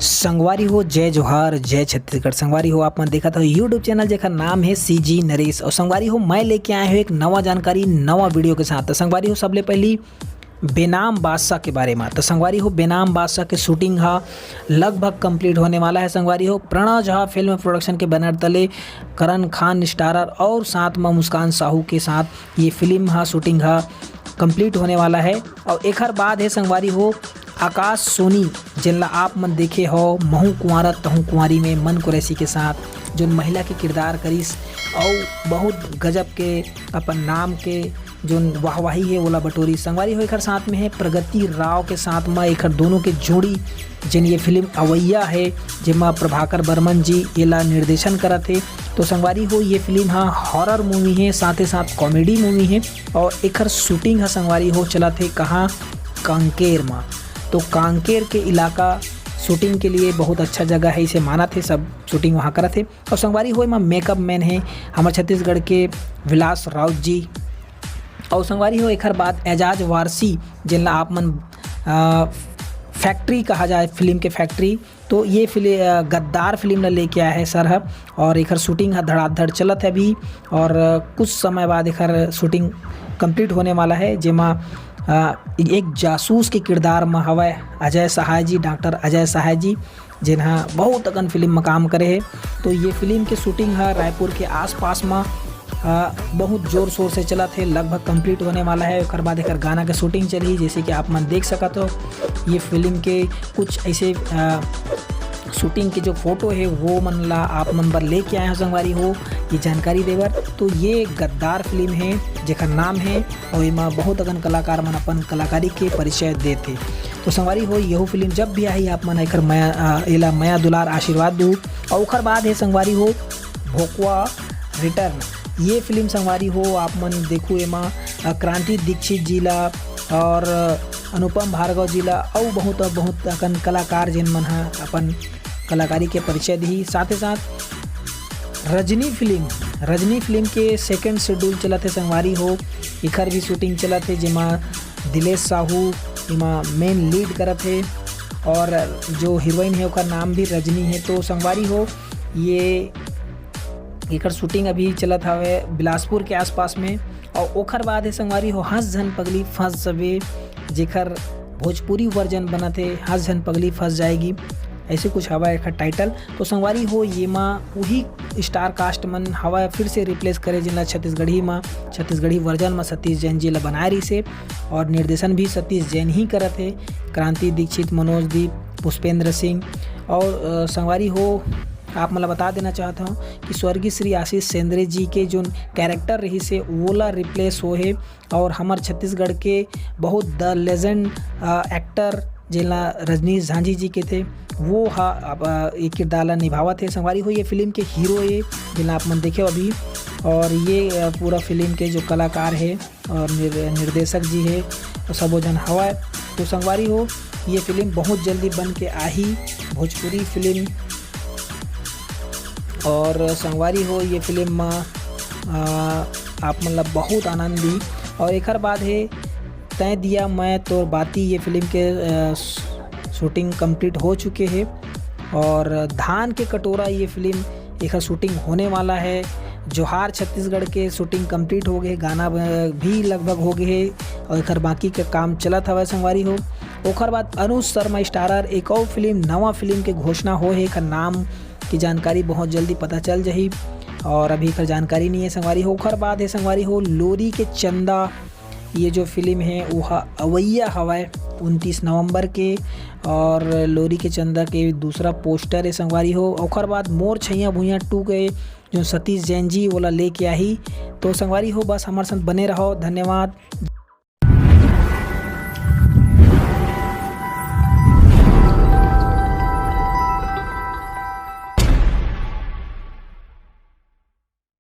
संगवारी हो जय जोहार जय छत्तीसगढ़। संगवारी हो आप मन देखा था यूट्यूब चैनल जेकर नाम है CG नरेश। और संगवारी हो मैं लेके आए हूँ एक नवा जानकारी नवा वीडियो के साथ। तो संगवारी हो सबले पहली बेनाम बादशाह के बारे में। तो संगवारी हो बेनाम बादशाह के शूटिंग हा लगभग कंप्लीट होने वाला है। संगवारी हो प्रणव झा फिल्म प्रोडक्शन के बैनर तले करण खान स्टारर और साथ में मुस्कान साहू के साथ ये फिल्म हा शूटिंग हा कंप्लीट होने वाला है। और एक हर बाद है संगवारी हो आकाश सोनी जिनला आप मन देखे हो महू कुंवारा तहू कुंवारी में मन कुरैसी के साथ जो महिला के किरदार करीस और बहुत गजब के अपन नाम के जो वाहवाही है ओला बटोरी। संगवारी हो एक साथ में है प्रगति राव के साथ में एक दोनों के जोड़ी जिन ये फिल्म अवैया है जिमा प्रभाकर बर्मन जी एला निर्देशन करा थे। तो संगवारी हो ये फिल्म हाँ हॉरर मूवी है साथ ही साथ कॉमेडी मूवी है और एक शूटिंग है संगवारी हो चला थे कहाँ कांकेर में। तो कांकेर के इलाका शूटिंग के लिए बहुत अच्छा जगह है इसे माना थे सब शूटिंग वहाँ करा थे। और संगवारी हो में मेकअप मैन है हमारे छत्तीसगढ़ के विलास राउत जी। और संगवारी हो एक बाद एजाज वारसी जिनला आप मन फैक्ट्री कहा जाए फिल्म के फैक्ट्री। तो ये फिल्म गद्दार फिल्म ला लेके आया है सर है और एक शूटिंग धड़ाधड़ चलत है अभी और कुछ समय बाद एक शूटिंग कंप्लीट होने वाला है जेमा एक जासूस के किरदार में हवय अजय सहाय जी डॉक्टर अजय सहाय जी जिन्हा बहुत अगन फिल्म में काम करे है। तो ये फिल्म के शूटिंग है रायपुर के आसपास में बहुत जोर शोर से चला थे लगभग कंप्लीट होने वाला है। एक बाद एक गाना का शूटिंग चली जैसे कि आप मन देख सका। तो ये फिल्म के कुछ ऐसे शूटिंग के जो फोटो है वो मन ला आप नंबर लेके आए हैं संगवारी हो ये जानकारी देवर। तो ये गद्दार फिल्म है जेकर नाम है और इमा बहुत अगन कलाकार मन अपन कलाकारी के परिचय देते। तो संगवारी हो यह फिल्म जब भी आई आप मन एकर एला मया दुलार आशीर्वाद दू। और ओखर बाद है संगवारी हो भोकवा रिटर्न ये फिल्म संगवारी हो आप मन देखो एमा क्रांति दीक्षित जिला और अनुपम भार्गव जिला और बहुत अकन कलाकार जिन मन हा अपन कलाकारी के परिचय दी। साथ ही साथ रजनी फिल्म के सेकंड शेड्यूल चला थे संगवारी हो इखर भी शूटिंग चला थे जिमा दिलेश साहू इमा मेन लीड करत है और जो हीरोइन है उसका नाम भी रजनी है। तो संगवारी हो ये एकर शूटिंग अभी चलत हवे बिलासपुर के आसपास में। और ओखर बाद है संगवारी हो हंस झन पगली फंस जबे जेकर भोजपुरी वर्जन बना थे हंस झन पगली फंस जाएगी ऐसे कुछ हवा एक टाइटल। तो संगवारी हो ये माँ वही स्टार कास्ट मन हवा फिर से रिप्लेस करे जिनला छत्तीसगढ़ी वर्जन में सतीश जैन जी ला बनाए रही से और निर्देशन भी सतीश जैन ही करत है क्रांति दीक्षित मनोज दीप पुष्पेंद्र सिंह। और संगवारी हो आप मतलब बता देना चाहता हूँ कि स्वर्गीय श्री आशीष सेंद्रे जी के जो कैरेक्टर रही से ओला रिप्लेस हो है और हमार छत्तीसगढ़ के बहुत द लेजेंड एक्टर जिला रजनीश झांझी जी के थे वो एक किरदार निभावा थे। संगवारी हो ये फिल्म के हीरो है जिला आप मन देखे अभी और ये पूरा फिल्म के जो कलाकार है और निर्देशक जी है तो सब जन हवा। तो संगवारी हो ये फिल्म बहुत जल्दी बन के आई भोजपुरी फिल्म और संगवारी हो ये फिल्म में आप मतलब बहुत आनंद दी। और एक बाद है तय दिया मैं तो बाती ये फिल्म के शूटिंग कंप्लीट हो चुके हैं और धान के कटोरा ये फिल्म एक शूटिंग होने वाला है। जोहार छत्तीसगढ़ के शूटिंग कंप्लीट हो गए गाना भी लगभग हो गए और एक बाकी का काम चला था वह संगवारी हो। ओखर बाद अनुज शर्मा स्टारर एक और फिल्म नवा फिल्म के घोषणा हो है का नाम की जानकारी बहुत जल्दी पता चल जाही और अभी का जानकारी नहीं है संगवारी हो। ओखर बाद है संगवारी हो लोरी के चंदा ये जो फिल्म है वह अवैया हवाए 29 नवंबर के और लोरी के चंदा के दूसरा पोस्टर है संगवारी हो। ओखर बाद मोर छैया भुइयाँ 2 के जो सतीश जैन जी वाला लेके आई। तो संगवारी हो बस हमारे साथ बने रहो। धन्यवाद।